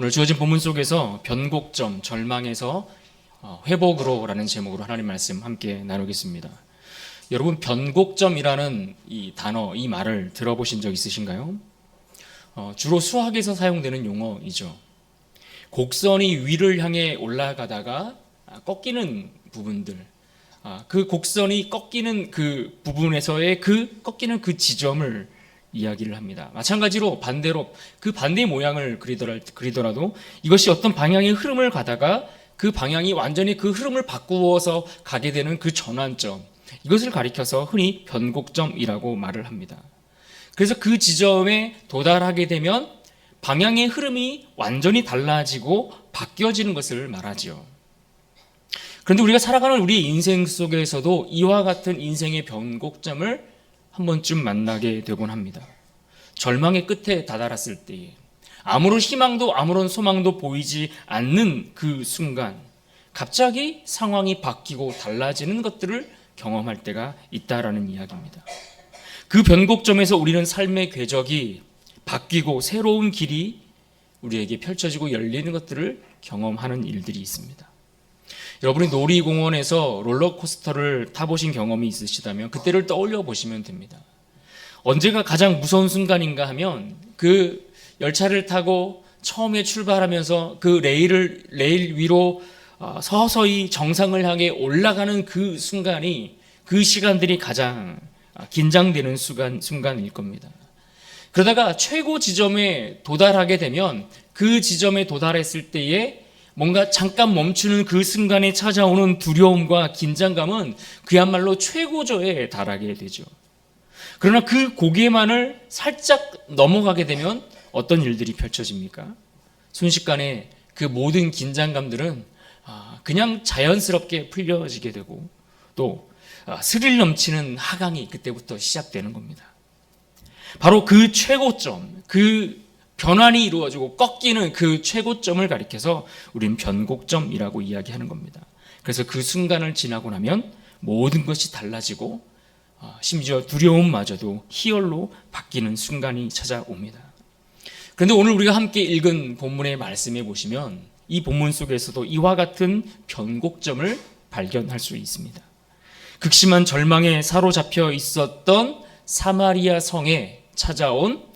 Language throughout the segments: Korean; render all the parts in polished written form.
오늘 주어진 본문 속에서 변곡점, 절망에서 회복으로라는 제목으로 하나님 말씀 함께 나누겠습니다. 여러분, 변곡점이라는 이 단어, 이 말을 들어보신 적 있으신가요? 주로 수학에서 사용되는 용어이죠. 곡선이 위를 향해 올라가다가 꺾이는 부분들, 그 곡선이 꺾이는 그 부분에서의 꺾이는 그 지점을 이야기를 합니다. 마찬가지로 반대로 그 반대의 모양을 그리더라도 이것이 어떤 방향의 흐름을 가다가 그 방향이 완전히 그 흐름을 바꾸어서 가게 되는 그 전환점, 이것을 가리켜서 흔히 변곡점이라고 말을 합니다. 그래서 그 지점에 도달하게 되면 방향의 흐름이 완전히 달라지고 바뀌어지는 것을 말하지요. 그런데 우리가 살아가는 우리 인생 속에서도 이와 같은 인생의 변곡점을 한 번쯤 만나게 되곤 합니다. 절망의 끝에 다다랐을 때에 아무런 희망도 아무런 소망도 보이지 않는 그 순간 갑자기 상황이 바뀌고 달라지는 것들을 경험할 때가 있다라는 이야기입니다. 그 변곡점에서 우리는 삶의 궤적이 바뀌고 새로운 길이 우리에게 펼쳐지고 열리는 것들을 경험하는 일들이 있습니다. 여러분이 놀이공원에서 롤러코스터를 타보신 경험이 있으시다면 그때를 떠올려 보시면 됩니다. 언제가 가장 무서운 순간인가 하면 그 열차를 타고 처음에 출발하면서 그 레일 위로 서서히 정상을 향해 올라가는 그 순간이, 그 시간들이 가장 긴장되는 순간일 겁니다. 그러다가 최고 지점에 도달하게 되면 그 지점에 도달했을 때에 뭔가 잠깐 멈추는 그 순간에 찾아오는 두려움과 긴장감은 그야말로 최고조에 달하게 되죠. 그러나 그 고개만을 살짝 넘어가게 되면 어떤 일들이 펼쳐집니까? 순식간에 그 모든 긴장감들은 그냥 자연스럽게 풀려지게 되고 또 스릴 넘치는 하강이 그때부터 시작되는 겁니다. 바로 그 최고점, 그 변환이 이루어지고 꺾이는 그 최고점을 가리켜서 우리는 변곡점이라고 이야기하는 겁니다. 그래서 그 순간을 지나고 나면 모든 것이 달라지고 심지어 두려움마저도 희열로 바뀌는 순간이 찾아옵니다. 그런데 오늘 우리가 함께 읽은 본문의 말씀에 보시면 이 본문 속에서도 이와 같은 변곡점을 발견할 수 있습니다. 극심한 절망에 사로잡혀 있었던 사마리아 성에 찾아온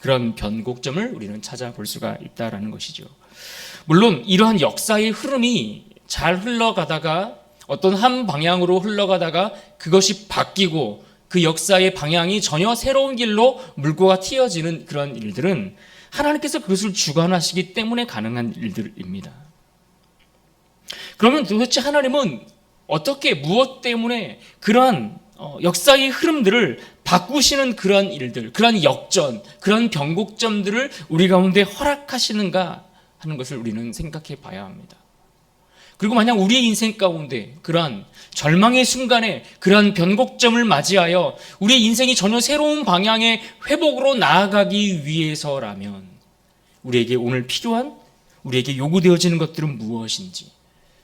그런 변곡점을 우리는 찾아볼 수가 있다는 것이죠. 물론 이러한 역사의 흐름이 잘 흘러가다가 어떤 한 방향으로 흘러가다가 그것이 바뀌고 그 역사의 방향이 전혀 새로운 길로 물꼬가 튀어지는 그런 일들은 하나님께서 그것을 주관하시기 때문에 가능한 일들입니다. 그러면 도대체 하나님은 어떻게, 무엇 때문에 그러한 역사의 흐름들을 바꾸시는 그러한 일들, 그러한 역전, 그러한 변곡점들을 우리 가운데 허락하시는가 하는 것을 우리는 생각해 봐야 합니다. 그리고 만약 우리의 인생 가운데 그러한 절망의 순간에 그러한 변곡점을 맞이하여 우리의 인생이 전혀 새로운 방향의 회복으로 나아가기 위해서라면 우리에게 오늘 필요한, 우리에게 요구되어지는 것들은 무엇인지,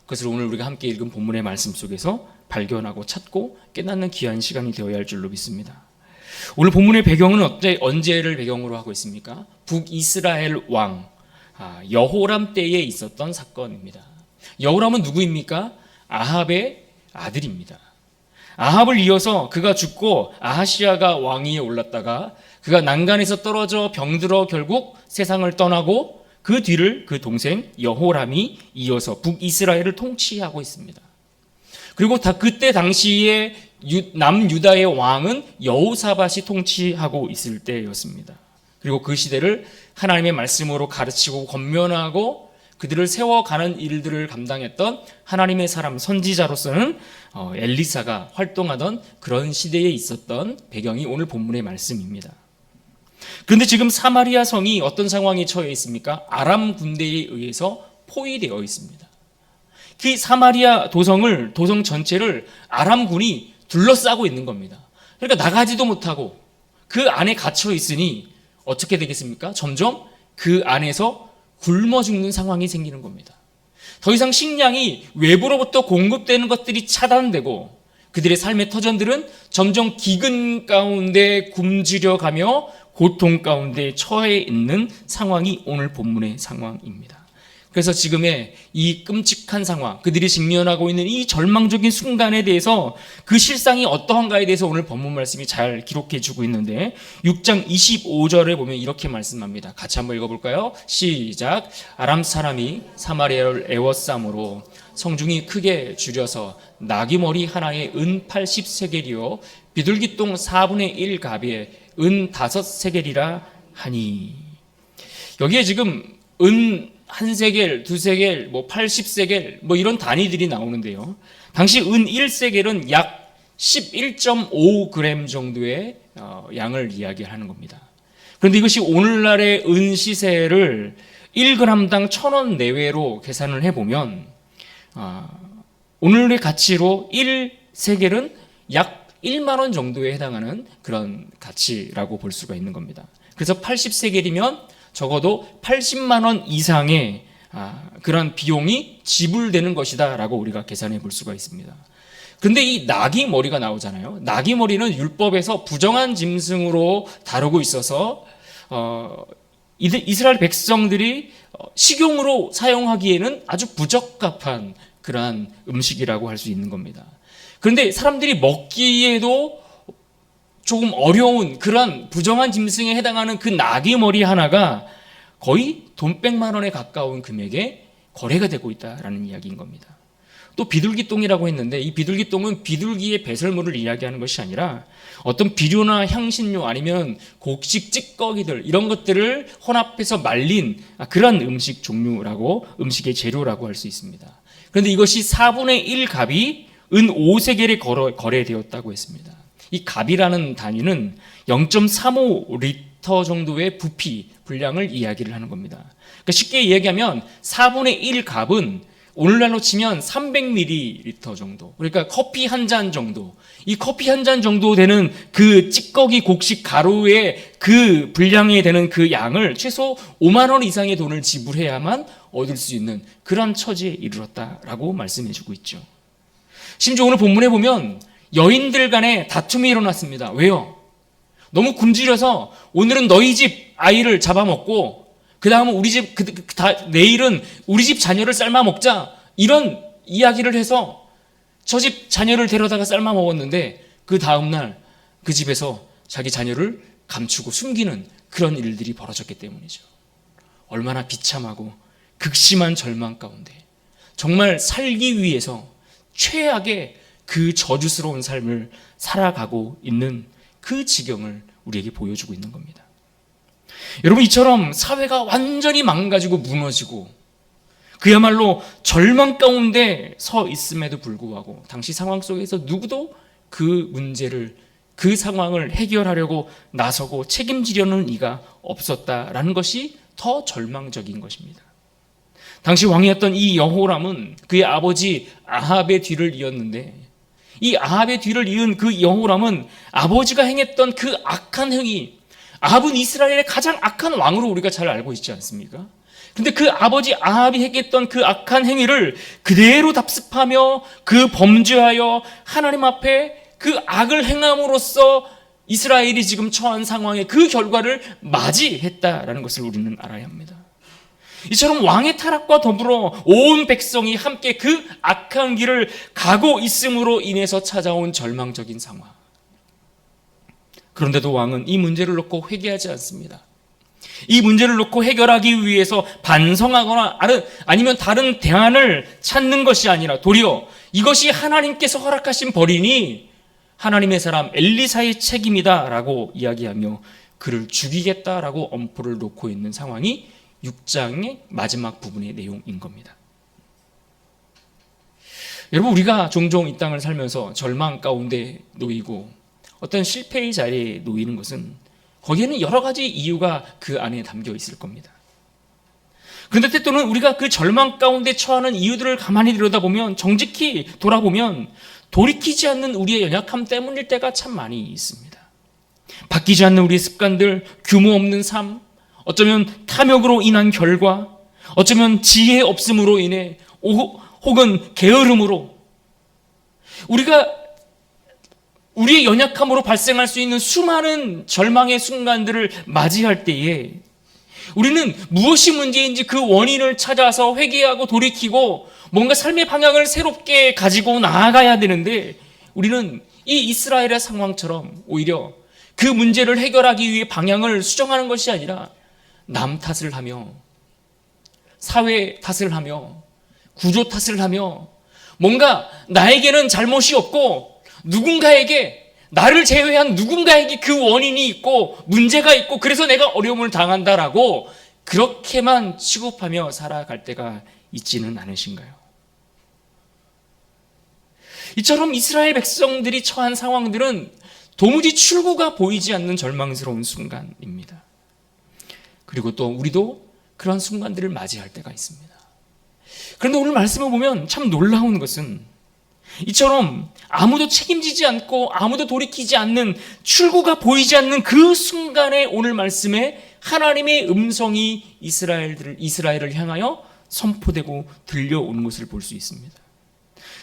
그것을 오늘 우리가 함께 읽은 본문의 말씀 속에서 발견하고 찾고 깨닫는 귀한 시간이 되어야 할 줄로 믿습니다. 오늘 본문의 배경은 언제를 배경으로 하고 있습니까? 북이스라엘 왕 여호람 때에 있었던 사건입니다. 여호람은 누구입니까? 아합의 아들입니다. 아합을 이어서 그가 죽고 아하시아가 왕위에 올랐다가 그가 난간에서 떨어져 병들어 결국 세상을 떠나고 그 뒤를 그 동생 여호람이 이어서 북이스라엘을 통치하고 있습니다. 그리고 그때 당시에 남유다의 왕은 여호사밧이 통치하고 있을 때였습니다. 그리고 그 시대를 하나님의 말씀으로 가르치고 권면하고 그들을 세워가는 일들을 감당했던 하나님의 사람 선지자로서는 엘리사가 활동하던 그런 시대에 있었던 배경이 오늘 본문의 말씀입니다. 그런데 지금 사마리아 성이 어떤 상황에 처해 있습니까? 아람 군대에 의해서 포위되어 있습니다. 그 사마리아 도성 전체를 아람군이 둘러싸고 있는 겁니다. 그러니까 나가지도 못하고 그 안에 갇혀 있으니 어떻게 되겠습니까? 점점 그 안에서 굶어 죽는 상황이 생기는 겁니다. 더 이상 식량이 외부로부터 공급되는 것들이 차단되고 그들의 삶의 터전들은 점점 기근 가운데 굶주려 가며 고통 가운데 처해 있는 상황이 오늘 본문의 상황입니다. 그래서 지금의 이 끔찍한 상황, 그들이 직면하고 있는 이 절망적인 순간에 대해서 그 실상이 어떠한가에 대해서 오늘 본문 말씀이 잘 기록해 주고 있는데 6장 25절에 보면 이렇게 말씀합니다. 같이 한번 읽어볼까요? 시작. 아람 사람이 사마리아를 애워싸므로 성중이 크게 줄여서 나귀머리 하나에 은 80세겔이요 비둘기똥 4분의 1 갑에 은 5세겔이라 하니. 여기에 지금 은 1세겔, 2세겔, 80세겔 이런 단위들이 나오는데요. 당시 은 1세겔은 약 11.5g 정도의 양을 이야기하는 겁니다. 그런데 이것이 오늘날의 은 시세를 1g당 1,000원 내외로 계산을 해보면 오늘의 가치로 1세겔은 약 1만 원 정도에 해당하는 그런 가치라고 볼 수가 있는 겁니다. 그래서 80세겔이면 적어도 80만 원 이상의 그런 비용이 지불되는 것이다 라고 우리가 계산해 볼 수가 있습니다. 그런데 이 나귀 머리가 나오잖아요. 나귀 머리는 율법에서 부정한 짐승으로 다루고 있어서 이스라엘 백성들이 식용으로 사용하기에는 아주 부적합한 그러한 음식이라고 할 수 있는 겁니다. 그런데 사람들이 먹기에도 조금 어려운 그런 부정한 짐승에 해당하는 그 나귀 머리 하나가 거의 돈 100만 원에 가까운 금액에 거래가 되고 있다라는 이야기인 겁니다. 또 비둘기똥이라고 했는데 이 비둘기똥은 비둘기의 배설물을 이야기하는 것이 아니라 어떤 비료나 향신료 아니면 곡식 찌꺼기들 이런 것들을 혼합해서 말린 그런 음식 종류라고 음식의 재료라고 할 수 있습니다. 그런데 이것이 4분의 1 갑이 은 5세겔에 거래되었다고 했습니다. 이 갑이라는 단위는 0.35리터 정도의 부피, 분량을 이야기를 하는 겁니다. 그러니까 쉽게 이야기하면 4분의 1 갑은 오늘날로 치면 300ml 정도. 그러니까 커피 한 잔 정도. 이 커피 한 잔 정도 되는 그 찌꺼기 곡식 가루의 그 분량에 되는 그 양을 최소 5만 원 이상의 돈을 지불해야만 얻을 수 있는 그런 처지에 이르렀다라고 말씀해 주고 있죠. 심지어 오늘 본문에 보면 여인들 간에 다툼이 일어났습니다. 왜요? 너무 굶주려서 오늘은 너희 집 아이를 잡아먹고 그 다음은 우리 집 내일은 우리 집 자녀를 삶아 먹자 이런 이야기를 해서 저 집 자녀를 데려다가 삶아 먹었는데 그 다음날 그 집에서 자기 자녀를 감추고 숨기는 그런 일들이 벌어졌기 때문이죠. 얼마나 비참하고 극심한 절망 가운데 정말 살기 위해서 최악의 그 저주스러운 삶을 살아가고 있는 그 지경을 우리에게 보여주고 있는 겁니다. 여러분, 이처럼 사회가 완전히 망가지고 무너지고 그야말로 절망 가운데 서 있음에도 불구하고 당시 상황 속에서 누구도 그 문제를, 그 상황을 해결하려고 나서고 책임지려는 이가 없었다라는 것이 더 절망적인 것입니다. 당시 왕이었던 이 여호람은 그의 아버지 아합의 뒤를 이었는데 이 아합의 뒤를 이은 그 여호람은 아버지가 행했던 그 악한 행위, 아합은 이스라엘의 가장 악한 왕으로 우리가 잘 알고 있지 않습니까? 근데 그 아버지 아합이 행했던 그 악한 행위를 그대로 답습하며 그 범죄하여 하나님 앞에 그 악을 행함으로써 이스라엘이 지금 처한 상황의 그 결과를 맞이했다라는 것을 우리는 알아야 합니다. 이처럼 왕의 타락과 더불어 온 백성이 함께 그 악한 길을 가고 있음으로 인해서 찾아온 절망적인 상황. 그런데도 왕은 이 문제를 놓고 회개하지 않습니다. 이 문제를 놓고 해결하기 위해서 반성하거나 아니면 다른 대안을 찾는 것이 아니라 도리어 이것이 하나님께서 허락하신 벌이니 하나님의 사람 엘리사의 책임이다라고 이야기하며 그를 죽이겠다라고 엄포를 놓고 있는 상황이 6장의 마지막 부분의 내용인 겁니다. 여러분, 우리가 종종 이 땅을 살면서 절망 가운데 놓이고 어떤 실패의 자리에 놓이는 것은 거기에는 여러 가지 이유가 그 안에 담겨 있을 겁니다. 그런데 때때로는 우리가 그 절망 가운데 처하는 이유들을 가만히 들여다보면, 정직히 돌아보면 돌이키지 않는 우리의 연약함 때문일 때가 참 많이 있습니다. 바뀌지 않는 우리의 습관들, 규모 없는 삶, 어쩌면 탐욕으로 인한 결과, 어쩌면 지혜 없음으로 인해 혹은 게으름으로 우리가 우리의 연약함으로 발생할 수 있는 수많은 절망의 순간들을 맞이할 때에 우리는 무엇이 문제인지 그 원인을 찾아서 회개하고 돌이키고 뭔가 삶의 방향을 새롭게 가지고 나아가야 되는데, 우리는 이 이스라엘의 상황처럼 오히려 그 문제를 해결하기 위해 방향을 수정하는 것이 아니라 남 탓을 하며, 사회 탓을 하며, 구조 탓을 하며, 뭔가 나에게는 잘못이 없고 누군가에게, 나를 제외한 누군가에게 그 원인이 있고 문제가 있고 그래서 내가 어려움을 당한다라고 그렇게만 취급하며 살아갈 때가 있지는 않으신가요? 이처럼 이스라엘 백성들이 처한 상황들은 도무지 출구가 보이지 않는 절망스러운 순간입니다. 그리고 또 우리도 그런 순간들을 맞이할 때가 있습니다. 그런데 오늘 말씀을 보면 참 놀라운 것은 이처럼 아무도 책임지지 않고 아무도 돌이키지 않는, 출구가 보이지 않는 그 순간에 오늘 말씀에 하나님의 음성이 이스라엘을 향하여 선포되고 들려오는 것을 볼 수 있습니다.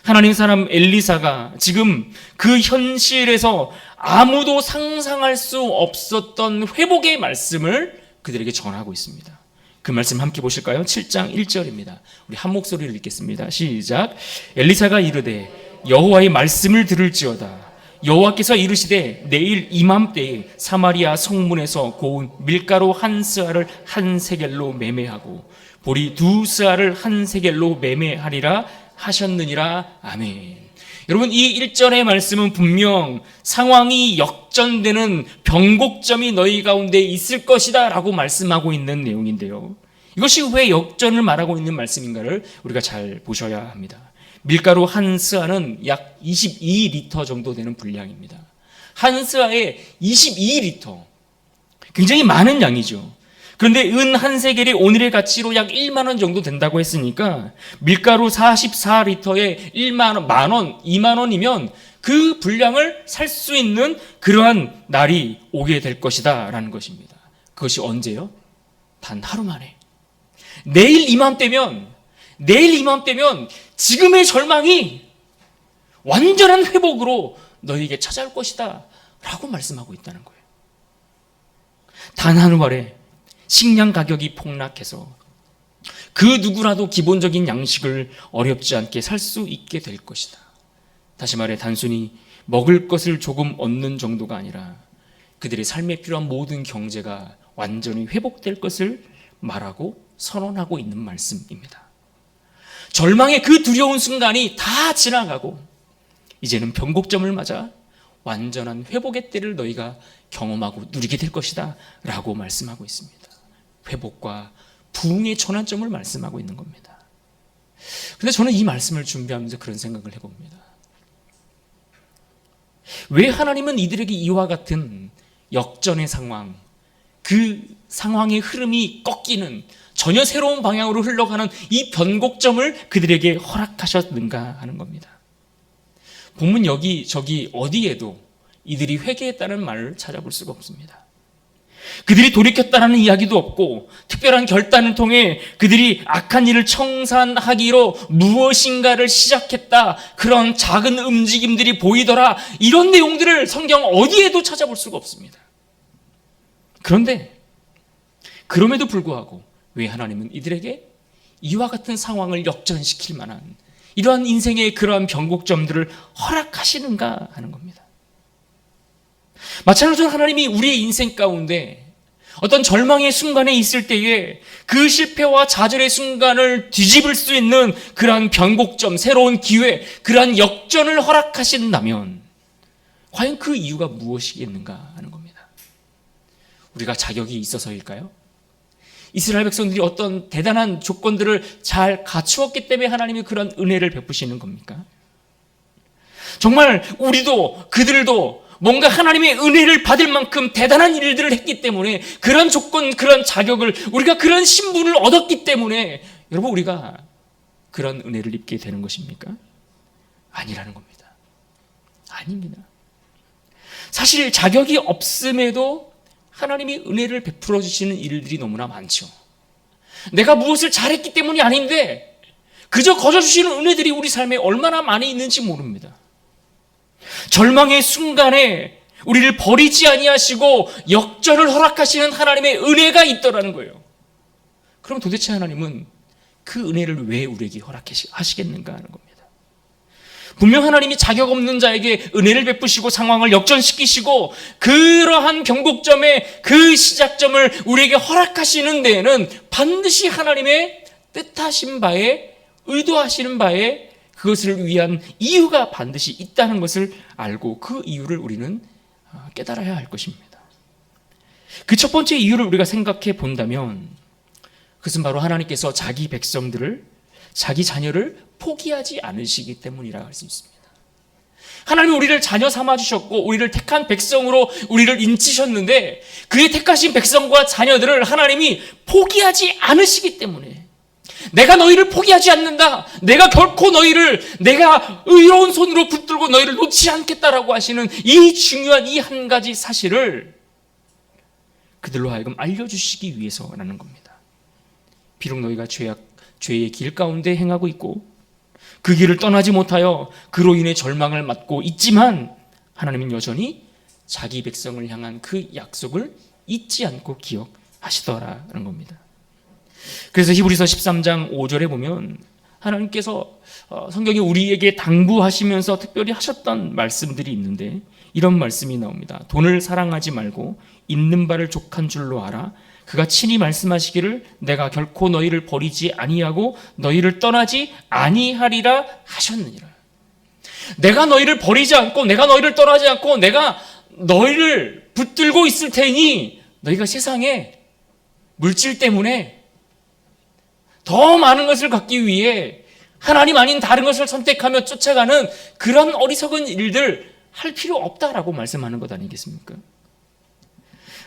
하나님의 사람 엘리사가 지금 그 현실에서 아무도 상상할 수 없었던 회복의 말씀을 그들에게 전하고 있습니다. 그 말씀 함께 보실까요? 7장 1절입니다. 우리 한 목소리를 읽겠습니다. 시작. 엘리사가 이르되 여호와의 말씀을 들을지어다. 여호와께서 이르시되 내일 이맘때에 사마리아 성문에서 고운 밀가루 한 스아를 한 세겔로 매매하고 보리 두 스아를 한 세겔로 매매하리라 하셨느니라. 아멘. 여러분, 이 1절의 말씀은 분명 상황이 역전되는 변곡점이 너희 가운데 있을 것이다 라고 말씀하고 있는 내용인데요, 이것이 왜 역전을 말하고 있는 말씀인가를 우리가 잘 보셔야 합니다. 밀가루 한 스아는 약 22리터 정도 되는 분량입니다. 한 스아에 22리터, 굉장히 많은 양이죠. 그런데 은 한 세겔이 오늘의 가치로 약 1만 원 정도 된다고 했으니까 밀가루 44리터에 1만 원, 만 원, 2만 원이면 그 분량을 살 수 있는 그러한 날이 오게 될 것이다 라는 것입니다. 그것이 언제요? 단 하루 만에. 내일 이맘때면 지금의 절망이 완전한 회복으로 너희에게 찾아올 것이다 라고 말씀하고 있다는 거예요. 단 한 월에 식량 가격이 폭락해서 그 누구라도 기본적인 양식을 어렵지 않게 살 수 있게 될 것이다. 다시 말해 단순히 먹을 것을 조금 얻는 정도가 아니라 그들의 삶에 필요한 모든 경제가 완전히 회복될 것을 말하고 선언하고 있는 말씀입니다. 절망의 그 두려운 순간이 다 지나가고 이제는 변곡점을 맞아 완전한 회복의 때를 너희가 경험하고 누리게 될 것이다 라고 말씀하고 있습니다. 회복과 부흥의 전환점을 말씀하고 있는 겁니다. 그런데 저는 이 말씀을 준비하면서 그런 생각을 해봅니다. 왜 하나님은 이들에게 이와 같은 역전의 상황, 그 상황의 흐름이 꺾이는, 전혀 새로운 방향으로 흘러가는 이 변곡점을 그들에게 허락하셨는가 하는 겁니다. 본문 여기저기 어디에도 이들이 회개했다는 말을 찾아볼 수가 없습니다. 그들이 돌이켰다는 이야기도 없고 특별한 결단을 통해 그들이 악한 일을 청산하기로 무엇인가를 시작했다, 그런 작은 움직임들이 보이더라, 이런 내용들을 성경 어디에도 찾아볼 수가 없습니다. 그런데 그럼에도 불구하고 왜 하나님은 이들에게 이와 같은 상황을 역전시킬 만한 이러한 인생의 그러한 변곡점들을 허락하시는가 하는 겁니다. 마찬가지로 하나님이 우리의 인생 가운데 어떤 절망의 순간에 있을 때에 그 실패와 좌절의 순간을 뒤집을 수 있는 그러한 변곡점, 새로운 기회, 그러한 역전을 허락하신다면 과연 그 이유가 무엇이겠는가 하는 겁니다. 우리가 자격이 있어서일까요? 이스라엘 백성들이 어떤 대단한 조건들을 잘 갖추었기 때문에 하나님이 그런 은혜를 베푸시는 겁니까? 정말 우리도 그들도 뭔가 하나님의 은혜를 받을 만큼 대단한 일들을 했기 때문에, 그런 조건, 그런 자격을, 우리가 그런 신분을 얻었기 때문에 여러분 우리가 그런 은혜를 입게 되는 것입니까? 아니라는 겁니다. 아닙니다. 사실 자격이 없음에도 하나님이 은혜를 베풀어 주시는 일들이 너무나 많죠. 내가 무엇을 잘했기 때문이 아닌데 그저 거저 주시는 은혜들이 우리 삶에 얼마나 많이 있는지 모릅니다. 절망의 순간에 우리를 버리지 아니하시고 역전을 허락하시는 하나님의 은혜가 있더라는 거예요. 그럼 도대체 하나님은 그 은혜를 왜 우리에게 허락하시겠는가 하는 겁니다. 분명 하나님이 자격 없는 자에게 은혜를 베푸시고 상황을 역전시키시고 그러한 변곡점의 그 시작점을 우리에게 허락하시는 데에는 반드시 하나님의 뜻하신 바에, 의도하시는 바에 그것을 위한 이유가 반드시 있다는 것을 알고 그 이유를 우리는 깨달아야 할 것입니다. 그 첫 번째 이유를 우리가 생각해 본다면 그것은 바로 하나님께서 자기 백성들을, 자기 자녀를 포기하지 않으시기 때문이라 할 수 있습니다. 하나님은 우리를 자녀 삼아주셨고 우리를 택한 백성으로 우리를 인치셨는데 그의 택하신 백성과 자녀들을 하나님이 포기하지 않으시기 때문에, 내가 너희를 포기하지 않는다, 내가 결코 너희를 내가 의로운 손으로 붙들고 너희를 놓지 않겠다라고 하시는 이 중요한 이 한 가지 사실을 그들로 하여금 알려주시기 위해서라는 겁니다. 비록 너희가 죄의 길 가운데 행하고 있고 그 길을 떠나지 못하여 그로 인해 절망을 맞고 있지만 하나님은 여전히 자기 백성을 향한 그 약속을 잊지 않고 기억하시더라라는 겁니다. 그래서 히브리서 13장 5절에 보면 하나님께서 성경에 우리에게 당부하시면서 특별히 하셨던 말씀들이 있는데 이런 말씀이 나옵니다. 돈을 사랑하지 말고 있는 바를 족한 줄로 알아. 그가 친히 말씀하시기를 내가 결코 너희를 버리지 아니하고 너희를 떠나지 아니하리라 하셨느니라. 내가 너희를 버리지 않고 내가 너희를 떠나지 않고 내가 너희를 붙들고 있을 테니 너희가 세상에 물질 때문에 더 많은 것을 갖기 위해 하나님 아닌 다른 것을 선택하며 쫓아가는 그런 어리석은 일들 할 필요 없다라고 말씀하는 것 아니겠습니까?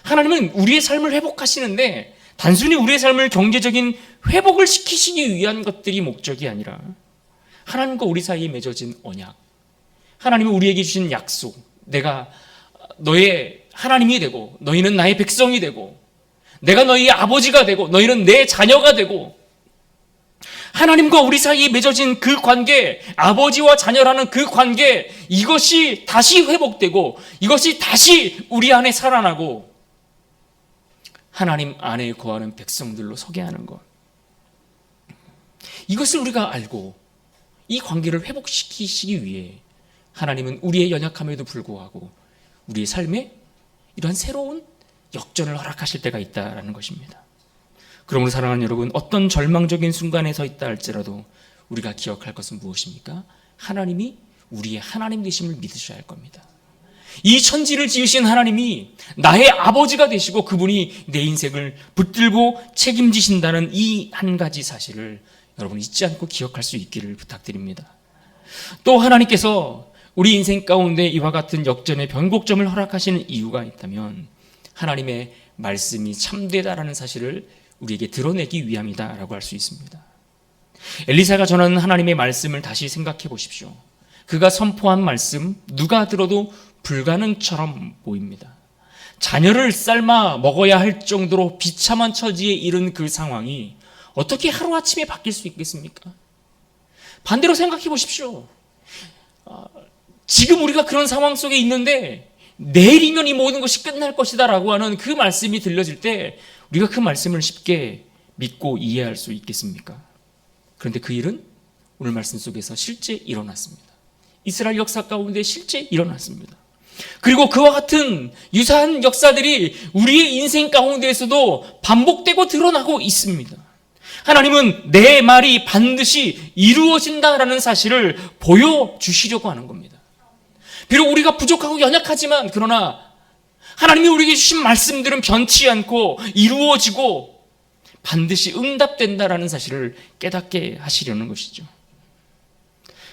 하나님은 우리의 삶을 회복하시는데 단순히 우리의 삶을 경제적인 회복을 시키시기 위한 것들이 목적이 아니라 하나님과 우리 사이에 맺어진 언약, 하나님은 우리에게 주신 약속, 내가 너의 하나님이 되고 너희는 나의 백성이 되고 내가 너희의 아버지가 되고 너희는 내 자녀가 되고, 하나님과 우리 사이에 맺어진 그 관계, 아버지와 자녀라는 그 관계, 이것이 다시 회복되고 이것이 다시 우리 안에 살아나고 하나님 안에 거하는 백성들로 서게 하는 것, 이것을 우리가 알고 이 관계를 회복시키시기 위해 하나님은 우리의 연약함에도 불구하고 우리의 삶에 이러한 새로운 역전을 허락하실 때가 있다는 것입니다. 그러므로 사랑하는 여러분, 어떤 절망적인 순간에 서 있다 할지라도 우리가 기억할 것은 무엇입니까? 하나님이 우리의 하나님 되심을 믿으셔야 할 겁니다. 이 천지를 지으신 하나님이 나의 아버지가 되시고 그분이 내 인생을 붙들고 책임지신다는 이 한 가지 사실을 여러분 잊지 않고 기억할 수 있기를 부탁드립니다. 또 하나님께서 우리 인생 가운데 이와 같은 역전의 변곡점을 허락하시는 이유가 있다면 하나님의 말씀이 참되다라는 사실을 우리에게 드러내기 위함이다라고 할 수 있습니다. 엘리사가 전하는 하나님의 말씀을 다시 생각해 보십시오. 그가 선포한 말씀, 누가 들어도 불가능처럼 보입니다. 자녀를 삶아 먹어야 할 정도로 비참한 처지에 이른 그 상황이 어떻게 하루아침에 바뀔 수 있겠습니까? 반대로 생각해 보십시오. 지금 우리가 그런 상황 속에 있는데 내일이면 이 모든 것이 끝날 것이다 라고 하는 그 말씀이 들려질 때 우리가 그 말씀을 쉽게 믿고 이해할 수 있겠습니까? 그런데 그 일은 오늘 말씀 속에서 실제 일어났습니다. 이스라엘 역사 가운데 실제 일어났습니다. 그리고 그와 같은 유사한 역사들이 우리의 인생 가운데에서도 반복되고 드러나고 있습니다. 하나님은 내 말이 반드시 이루어진다라는 사실을 보여주시려고 하는 겁니다. 비록 우리가 부족하고 연약하지만 그러나 하나님이 우리에게 주신 말씀들은 변치 않고 이루어지고 반드시 응답된다라는 사실을 깨닫게 하시려는 것이죠.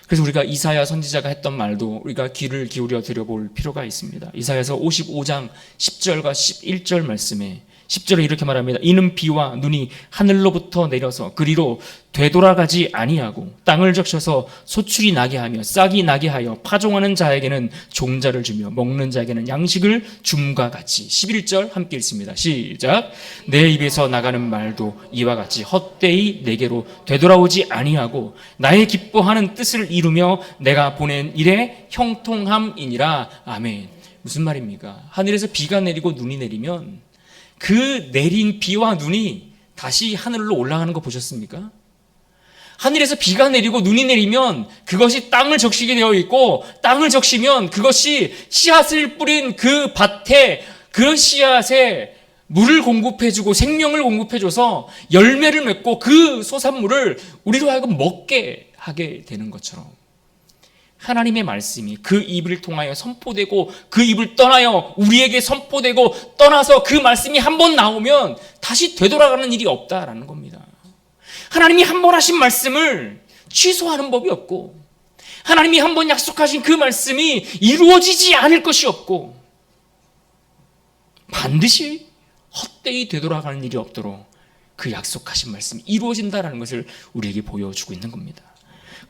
그래서 우리가 이사야 선지자가 했던 말도 우리가 귀를 기울여 들여볼 필요가 있습니다. 이사야서 55장 10절과 11절 말씀에 10절에 이렇게 말합니다. 이는 비와 눈이 하늘로부터 내려서 그리로 되돌아가지 아니하고 땅을 적셔서 소출이 나게 하며 싹이 나게 하여 파종하는 자에게는 종자를 주며 먹는 자에게는 양식을 줌과 같이. 11절 함께 읽습니다. 시작. 내 입에서 나가는 말도 이와 같이 헛되이 내게로 되돌아오지 아니하고 나의 기뻐하는 뜻을 이루며 내가 보낸 일에 형통함이니라. 아멘. 무슨 말입니까? 하늘에서 비가 내리고 눈이 내리면 그 내린 비와 눈이 다시 하늘로 올라가는 거 보셨습니까? 하늘에서 비가 내리고 눈이 내리면 그것이 땅을 적시게 되어 있고, 땅을 적시면 그것이 씨앗을 뿌린 그 밭에 그 씨앗에 물을 공급해주고 생명을 공급해줘서 열매를 맺고 그 소산물을 우리로 하여금 먹게 하게 되는 것처럼, 하나님의 말씀이 그 입을 통하여 선포되고 그 입을 떠나여 우리에게 선포되고 떠나서 그 말씀이 한 번 나오면 다시 되돌아가는 일이 없다라는 겁니다. 하나님이 한 번 하신 말씀을 취소하는 법이 없고, 하나님이 한 번 약속하신 그 말씀이 이루어지지 않을 것이 없고, 반드시 헛되이 되돌아가는 일이 없도록 그 약속하신 말씀이 이루어진다는 것을 우리에게 보여주고 있는 겁니다.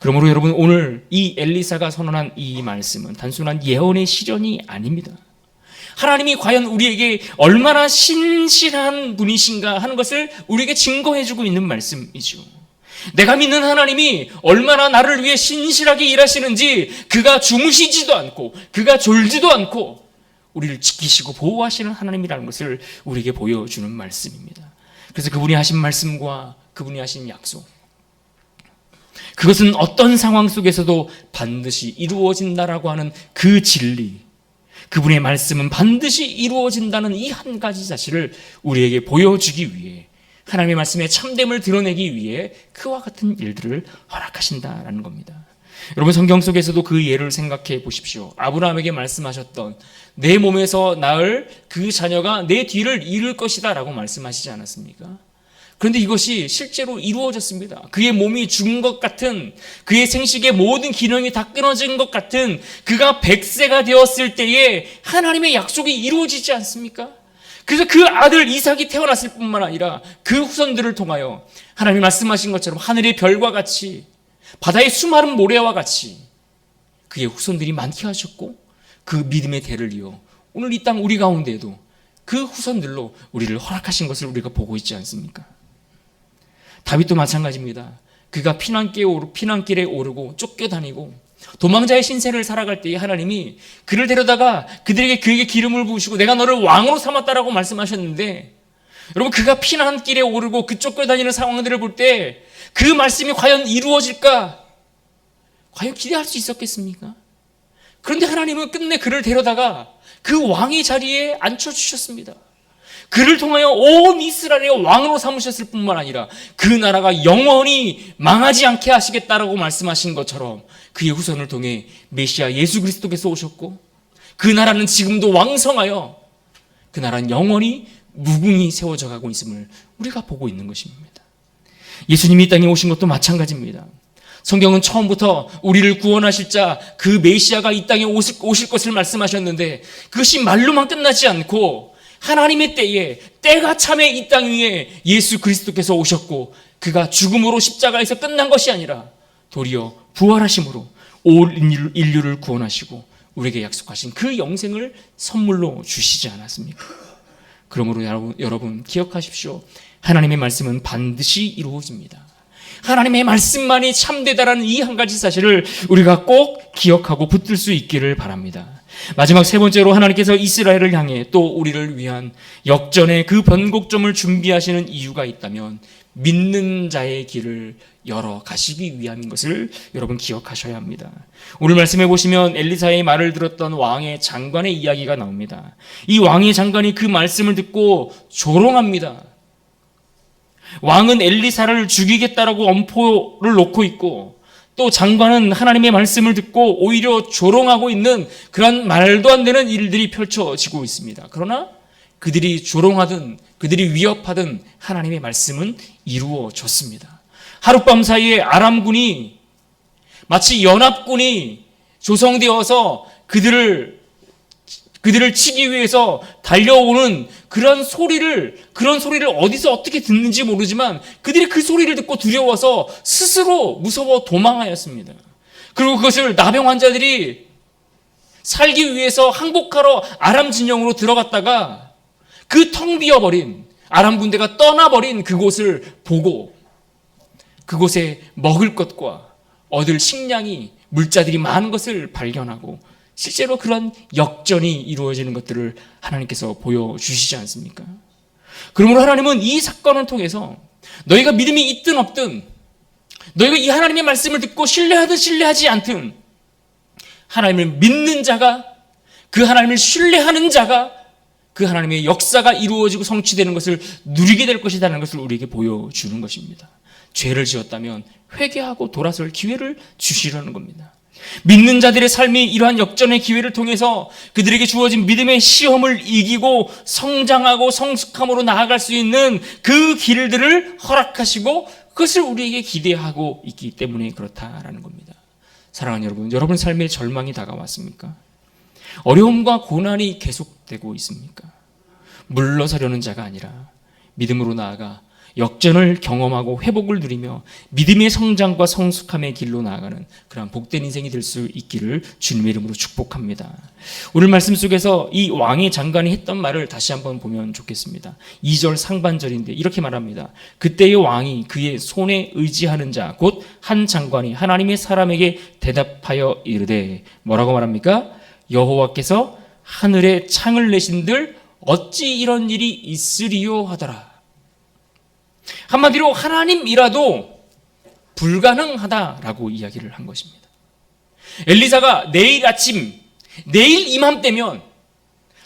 그러므로 여러분, 오늘 이 엘리사가 선언한 이 말씀은 단순한 예언의 실현이 아닙니다. 하나님이 과연 우리에게 얼마나 신실한 분이신가 하는 것을 우리에게 증거해주고 있는 말씀이죠. 내가 믿는 하나님이 얼마나 나를 위해 신실하게 일하시는지, 그가 주무시지도 않고 그가 졸지도 않고 우리를 지키시고 보호하시는 하나님이라는 것을 우리에게 보여주는 말씀입니다. 그래서 그분이 하신 말씀과 그분이 하신 약속, 그것은 어떤 상황 속에서도 반드시 이루어진다라고 하는 그 진리, 그분의 말씀은 반드시 이루어진다는 이 한 가지 사실을 우리에게 보여주기 위해, 하나님의 말씀의 참됨을 드러내기 위해 그와 같은 일들을 허락하신다라는 겁니다. 여러분, 성경 속에서도 그 예를 생각해 보십시오. 아브라함에게 말씀하셨던 내 몸에서 낳을 그 자녀가 내 뒤를 이을 것이다 라고 말씀하시지 않았습니까? 그런데 이것이 실제로 이루어졌습니다. 그의 몸이 죽은 것 같은, 그의 생식의 모든 기능이 다 끊어진 것 같은 그가 100세가 되었을 때에 하나님의 약속이 이루어지지 않습니까? 그래서 그 아들 이삭이 태어났을 뿐만 아니라 그 후손들을 통하여 하나님이 말씀하신 것처럼 하늘의 별과 같이, 바다의 수많은 모래와 같이 그의 후손들이 많게 하셨고, 그 믿음의 대를 이어 오늘 이 땅 우리 가운데에도 그 후손들로 우리를 허락하신 것을 우리가 보고 있지 않습니까? 다윗도 마찬가지입니다. 그가 피난길에 오르고 쫓겨다니고 도망자의 신세를 살아갈 때에 하나님이 그를 데려다가 그에게 기름을 부으시고 내가 너를 왕으로 삼았다라고 말씀하셨는데, 여러분, 그가 피난길에 오르고 그 쫓겨다니는 상황들을 볼 때 그 말씀이 과연 이루어질까? 과연 기대할 수 있었겠습니까? 그런데 하나님은 끝내 그를 데려다가 그 왕의 자리에 앉혀주셨습니다. 그를 통하여 온 이스라엘의 왕으로 삼으셨을 뿐만 아니라 그 나라가 영원히 망하지 않게 하시겠다라고 말씀하신 것처럼 그의 후손을 통해 메시아 예수 그리스도께서 오셨고, 그 나라는 지금도 왕성하여 그 나라는 영원히 무궁히 세워져 가고 있음을 우리가 보고 있는 것입니다. 예수님이 이 땅에 오신 것도 마찬가지입니다. 성경은 처음부터 우리를 구원하실 자, 그 메시아가 이 땅에 오실 것을 말씀하셨는데, 그것이 말로만 끝나지 않고 하나님의 때가 참에 이 땅 위에 예수 그리스도께서 오셨고, 그가 죽음으로 십자가에서 끝난 것이 아니라 도리어 부활하심으로 온 인류를 구원하시고 우리에게 약속하신 그 영생을 선물로 주시지 않았습니까? 그러므로 여러분 기억하십시오. 하나님의 말씀은 반드시 이루어집니다. 하나님의 말씀만이 참되다라는 이 한 가지 사실을 우리가 꼭 기억하고 붙들 수 있기를 바랍니다. 마지막 세 번째로, 하나님께서 이스라엘을 향해 또 우리를 위한 역전의 그 변곡점을 준비하시는 이유가 있다면 믿는 자의 길을 열어 가시기 위함인 것을 여러분 기억하셔야 합니다. 오늘 말씀해 보시면 엘리사의 말을 들었던 왕의 장관의 이야기가 나옵니다. 이 왕의 장관이 그 말씀을 듣고 조롱합니다. 왕은 엘리사를 죽이겠다라고 엄포를 놓고 있고, 또 장관은 하나님의 말씀을 듣고 오히려 조롱하고 있는 그런 말도 안 되는 일들이 펼쳐지고 있습니다. 그러나 그들이 조롱하든 그들이 위협하든 하나님의 말씀은 이루어졌습니다. 하룻밤 사이에 아람군이 마치 연합군이 조성되어서 그들을 그들을 치기 위해서 달려오는 그런 소리를 어디서 어떻게 듣는지 모르지만 그들이 그 소리를 듣고 두려워서 스스로 무서워 도망하였습니다. 그리고 그것을 나병 환자들이 살기 위해서 항복하러 아람 진영으로 들어갔다가 그 텅 비어버린 아람 군대가 떠나버린 그곳을 보고 그곳에 먹을 것과 얻을 식량이 물자들이 많은 것을 발견하고 실제로 그런 역전이 이루어지는 것들을 하나님께서 보여주시지 않습니까? 그러므로 하나님은 이 사건을 통해서 너희가 믿음이 있든 없든 너희가 이 하나님의 말씀을 듣고 신뢰하든 신뢰하지 않든 하나님을 믿는 자가 그 하나님을 신뢰하는 자가 그 하나님의 역사가 이루어지고 성취되는 것을 누리게 될 것이라는 것을 우리에게 보여주는 것입니다. 죄를 지었다면 회개하고 돌아설 기회를 주시려는 겁니다. 믿는 자들의 삶이 이러한 역전의 기회를 통해서 그들에게 주어진 믿음의 시험을 이기고 성장하고 성숙함으로 나아갈 수 있는 그 길들을 허락하시고 그것을 우리에게 기대하고 있기 때문에 그렇다라는 겁니다. 사랑하는 여러분, 여러분 삶에 절망이 다가왔습니까? 어려움과 고난이 계속되고 있습니까? 물러서려는 자가 아니라 믿음으로 나아가 역전을 경험하고 회복을 누리며 믿음의 성장과 성숙함의 길로 나아가는 그런 복된 인생이 될 수 있기를 주님의 이름으로 축복합니다. 오늘 말씀 속에서 이 왕의 장관이 했던 말을 다시 한번 보면 좋겠습니다. 2절 상반절인데 이렇게 말합니다. 그때의 왕이 그의 손에 의지하는 자 곧 한 장관이 하나님의 사람에게 대답하여 이르되 뭐라고 말합니까? 여호와께서 하늘에 창을 내신들 어찌 이런 일이 있으리요 하더라. 한마디로 하나님이라도 불가능하다라고 이야기를 한 것입니다. 엘리사가 내일 아침, 내일 이맘때면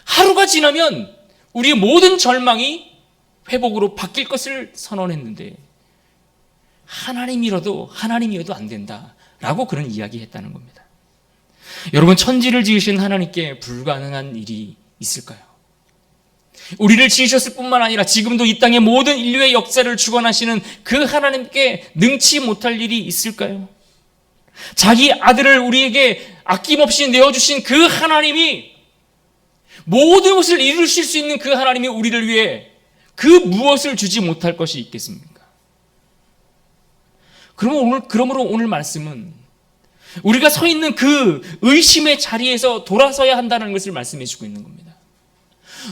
하루가 지나면 우리의 모든 절망이 회복으로 바뀔 것을 선언했는데 하나님이어도 안 된다라고 그런 이야기했다는 겁니다. 여러분, 천지를 지으신 하나님께 불가능한 일이 있을까요? 우리를 지으셨을 뿐만 아니라 지금도 이 땅의 모든 인류의 역사를 주관하시는 그 하나님께 능치 못할 일이 있을까요? 자기 아들을 우리에게 아낌없이 내어주신 그 하나님이 모든 것을 이루실 수 있는 그 하나님이 우리를 위해 그 무엇을 주지 못할 것이 있겠습니까? 그러므로 오늘 말씀은 우리가 서 있는 그 의심의 자리에서 돌아서야 한다는 것을 말씀해 주고 있는 겁니다.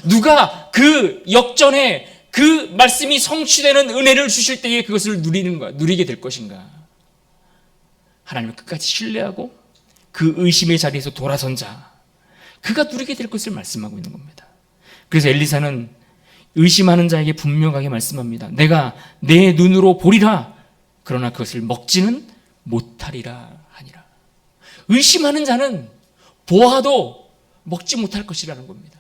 누가 그 역전에 그 말씀이 성취되는 은혜를 주실 때에 그것을 누리게 될 것인가? 하나님을 끝까지 신뢰하고 그 의심의 자리에서 돌아선 자, 그가 누리게 될 것을 말씀하고 있는 겁니다. 그래서 엘리사는 의심하는 자에게 분명하게 말씀합니다. 내가 내 눈으로 보리라. 그러나 그것을 먹지는 못하리라 하니라. 의심하는 자는 보아도 먹지 못할 것이라는 겁니다.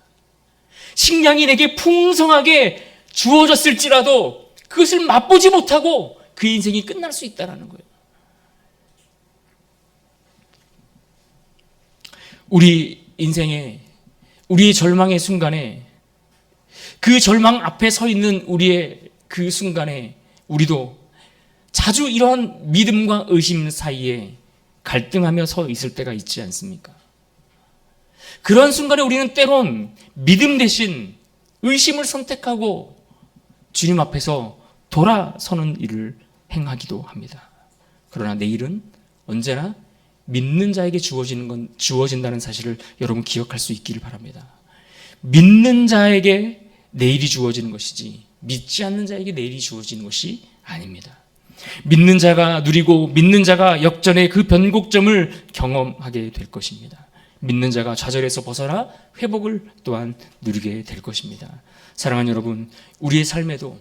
식량이 내게 풍성하게 주어졌을지라도 그것을 맛보지 못하고 그 인생이 끝날 수 있다는 거예요. 우리 인생에, 우리의 절망의 순간에, 그 절망 앞에 서 있는 우리의 그 순간에 우리도 자주 이러한 믿음과 의심 사이에 갈등하며 서 있을 때가 있지 않습니까? 그런 순간에 우리는 때론 믿음 대신 의심을 선택하고 주님 앞에서 돌아서는 일을 행하기도 합니다. 그러나 내일은 언제나 믿는 자에게 주어진다는 사실을 여러분 기억할 수 있기를 바랍니다. 믿는 자에게 내일이 주어지는 것이지 믿지 않는 자에게 내일이 주어지는 것이 아닙니다. 믿는 자가 누리고 믿는 자가 역전의 그 변곡점을 경험하게 될 것입니다. 믿는 자가 좌절에서 벗어나 회복을 또한 누리게 될 것입니다. 사랑하는 여러분, 우리의 삶에도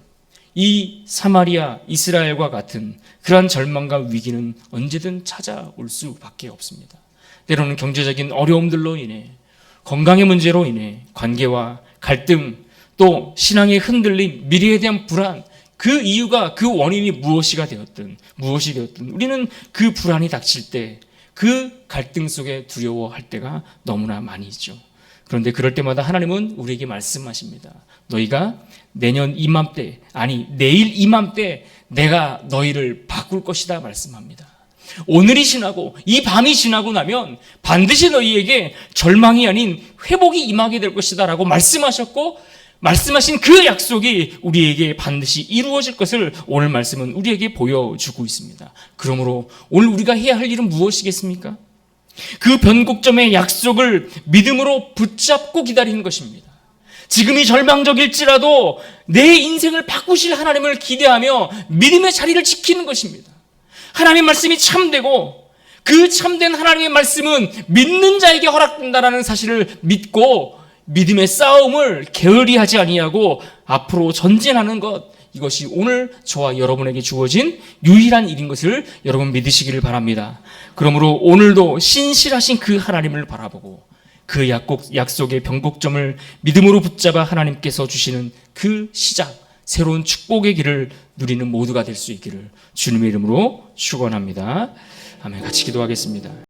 이 사마리아, 이스라엘과 같은 그러한 절망과 위기는 언제든 찾아올 수밖에 없습니다. 때로는 경제적인 어려움들로 인해, 건강의 문제로 인해, 관계와 갈등, 또 신앙의 흔들림, 미래에 대한 불안, 그 이유가, 그 원인이 무엇이 되었든 우리는 그 불안이 닥칠 때, 그 갈등 속에 두려워할 때가 너무나 많이 있죠. 그런데 그럴 때마다 하나님은 우리에게 말씀하십니다. 너희가 내년 이맘때, 아니 내일 이맘때 내가 너희를 바꿀 것이다 말씀합니다. 오늘이 지나고 이 밤이 지나고 나면 반드시 너희에게 절망이 아닌 회복이 임하게 될 것이다 라고 말씀하셨고, 말씀하신 그 약속이 우리에게 반드시 이루어질 것을 오늘 말씀은 우리에게 보여주고 있습니다. 그러므로 오늘 우리가 해야 할 일은 무엇이겠습니까? 그 변곡점의 약속을 믿음으로 붙잡고 기다리는 것입니다. 지금이 절망적일지라도 내 인생을 바꾸실 하나님을 기대하며 믿음의 자리를 지키는 것입니다. 하나님의 말씀이 참되고 그 참된 하나님의 말씀은 믿는 자에게 허락된다라는 사실을 믿고 믿음의 싸움을 게으리하지 아니하고 앞으로 전진하는 것, 이것이 오늘 저와 여러분에게 주어진 유일한 일인 것을 여러분 믿으시기를 바랍니다. 그러므로 오늘도 신실하신 그 하나님을 바라보고 그 약속의 변곡점을 믿음으로 붙잡아 하나님께서 주시는 그 시작, 새로운 축복의 길을 누리는 모두가 될 수 있기를 주님의 이름으로 축원합니다. 아멘. 같이 기도하겠습니다.